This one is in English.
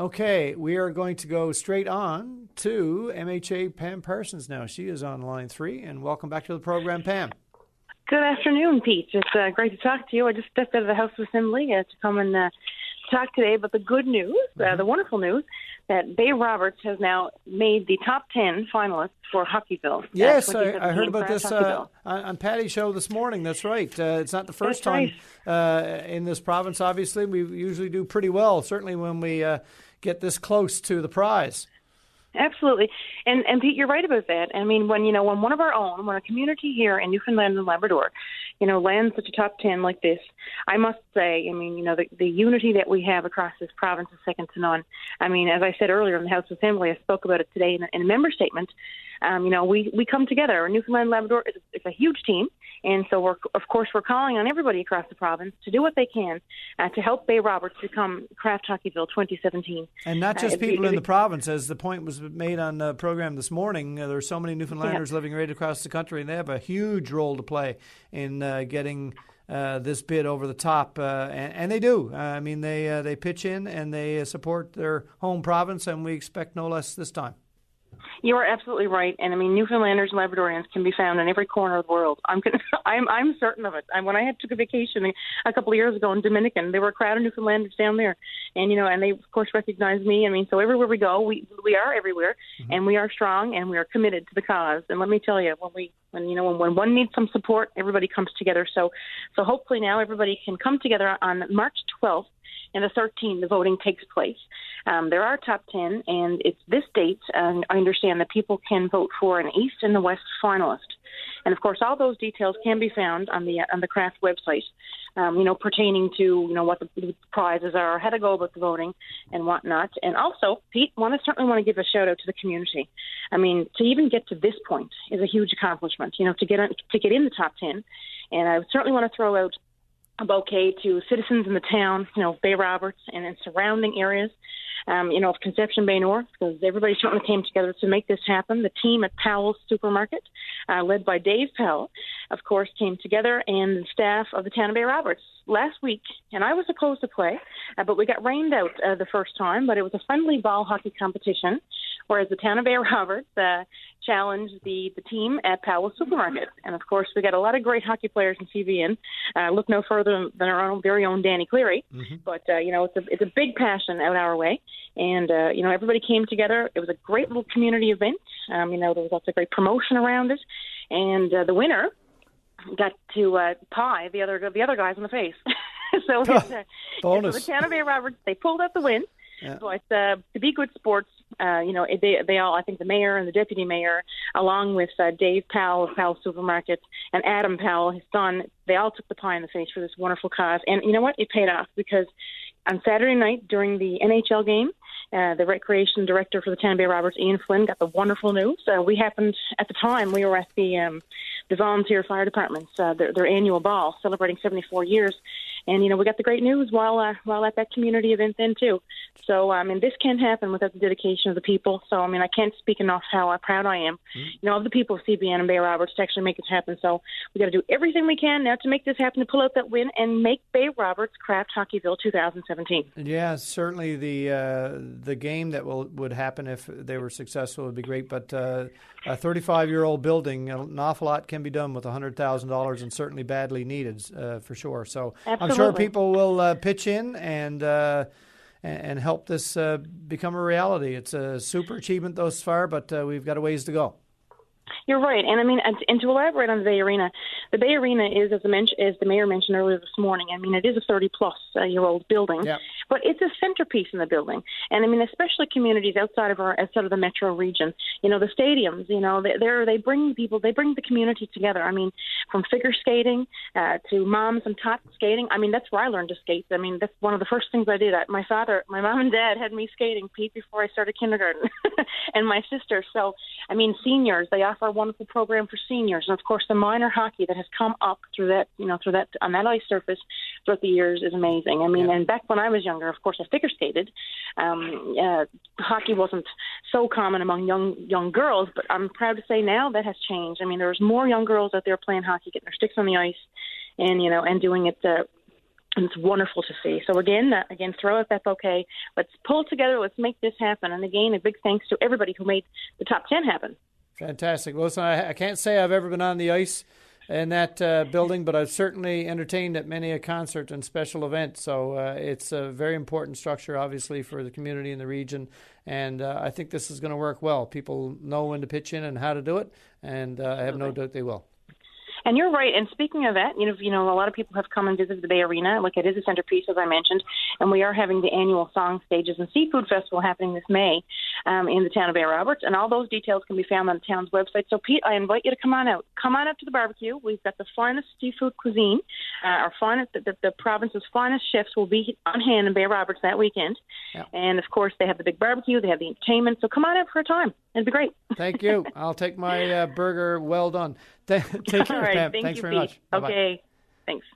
Okay, we are going to go straight on to MHA Pam Parsons now. She is on line 3, and welcome back to the program, Pam. Good afternoon, Pete. It's great to talk to you. I just stepped out of the House of Assembly to come and talk today about the good news, the wonderful news, that Bay Roberts has now made the top 10 finalists for Hockeyville. Yes, I heard about this on Patty's show this morning. That's right. It's not the first time in this province, obviously. We usually do pretty well, certainly when we get this close to the prize. Absolutely. And Pete, you're right about that. I mean, when one of our own, when a community here in Newfoundland and Labrador, lands such a top 10 like this, I must say, I mean, the unity that we have across this province is second to none. I mean, as I said earlier in the House of Assembly, I spoke about it today in a member statement. We come together. Newfoundland and Labrador is a huge team. And so, we're calling on everybody across the province to do what they can to help Bay Roberts become Kraft Hockeyville 2017. And not just people in the province, as the point was made on the program this morning. There are so many Newfoundlanders living right across the country, and they have a huge role to play in getting this bid over the top. And they do. I mean, they pitch in and they support their home province, and we expect no less this time. You are absolutely right, and I mean Newfoundlanders and Labradorians can be found in every corner of the world. I'm certain of it. When I took a vacation a couple of years ago in Dominican, there were a crowd of Newfoundlanders down there, and and they of course recognized me. I mean, so everywhere we go, we are everywhere, and we are strong and we are committed to the cause. And let me tell you, when one needs some support, everybody comes together. So hopefully now everybody can come together on March 12th. And the 13th, the voting takes place. There are top 10, and it's this date. I understand that people can vote for an East and the West finalist. And, of course, all those details can be found on the Kraft website, pertaining to, what the prizes are, how to go about the voting and whatnot. And also, Pete, certainly want to give a shout-out to the community. I mean, to even get to this point is a huge accomplishment, to get in the top 10. And I certainly want to throw out a bouquet to citizens in the town, Bay Roberts and in surrounding areas, of Conception Bay North, because everybody certainly came together to make this happen. The team at Powell's Supermarket, led by Dave Powell, of course, came together, and the staff of the town of Bay Roberts last week. And I was supposed to play, but we got rained out the first time, but it was a friendly ball hockey competition, whereas the town of Bay Roberts challenged the team at Powell's Supermarket. And, of course, we got a lot of great hockey players in CBN. Look no further than our very own Danny Cleary. Mm-hmm. But, it's a big passion out our way. And, everybody came together. It was a great little community event. There was lots of great promotion around it. And the winner got to pie the other guys in the face. So bonus. So the town of Bay Roberts, they pulled out the win. Yeah. But to be good sports, they all, I think the mayor and the deputy mayor, along with Dave Powell of Powell Supermarket and Adam Powell, his son, they all took the pie in the face for this wonderful cause. And you know what? It paid off, because on Saturday night during the NHL game, the recreation director for the town of Bay Roberts, Ian Flynn, got the wonderful news. We happened, at the time, we were at the volunteer fire department's, their annual ball, celebrating 74 years. And, we got the great news while at that community event then, too. So, this can't happen without the dedication of the people. So, I can't speak enough how proud I am, of the people of CBN and Bay Roberts to actually make this happen. So, we got to do everything we can now to make this happen, to pull out that win and make Bay Roberts Kraft Hockeyville 2017. Yeah, certainly the game that would happen if they were successful would be great. But a 35-year-old building, an awful lot can be done with $100,000, and certainly badly needed for sure. So Absolutely. I'm sure people will pitch in and help this become a reality. It's a super achievement thus far, but we've got a ways to go. You're right. And and to elaborate on the Bay Arena is, as the mayor mentioned earlier this morning, it is a 30-plus-year-old building, yep. But it's a centerpiece in the building. And especially communities outside of the metro region, the stadiums, they bring the community together. From figure skating to moms and tots skating. That's where I learned to skate. That's one of the first things I did. My mom and dad had me skating, Pete, before I started kindergarten, and my sister. So, seniors, they offer a wonderful program for seniors, and of course the minor hockey that has come up through that on that ice surface throughout the years is amazing. And back when I was younger, of course I figure skated. Hockey wasn't so common among young girls, but I'm proud to say now that has changed. There's more young girls out there playing hockey, getting their sticks on the ice, and doing it And it's wonderful to see. So again, throw out that bouquet. Let's pull together. Let's make this happen. And again, a big thanks to everybody who made the top 10 happen. Fantastic. Well, listen, I can't say I've ever been on the ice in that building, but I've certainly entertained at many a concert and special event. So it's a very important structure, obviously, for the community and the region. And I think this is going to work well. People know when to pitch in and how to do it, and I have no doubt they will. And you're right. And speaking of that, you know, a lot of people have come and visited the Bay Arena. Like, it is a centerpiece, as I mentioned, and we are having the annual Song, Stages, and Seafood Festival happening this May in the town of Bay Roberts. And all those details can be found on the town's website. So, Pete, I invite you to come on out. Come on out to the barbecue. We've got the finest seafood cuisine. Our finest, the province's finest chefs will be on hand in Bay Roberts that weekend. Yeah. And of course, they have the big barbecue. They have the entertainment. So come on out for a time. It'd be great. Thank you. I'll take my burger well done. Take care, all right. Pam. Thanks very Pete. much. Bye-bye. Okay. Thanks.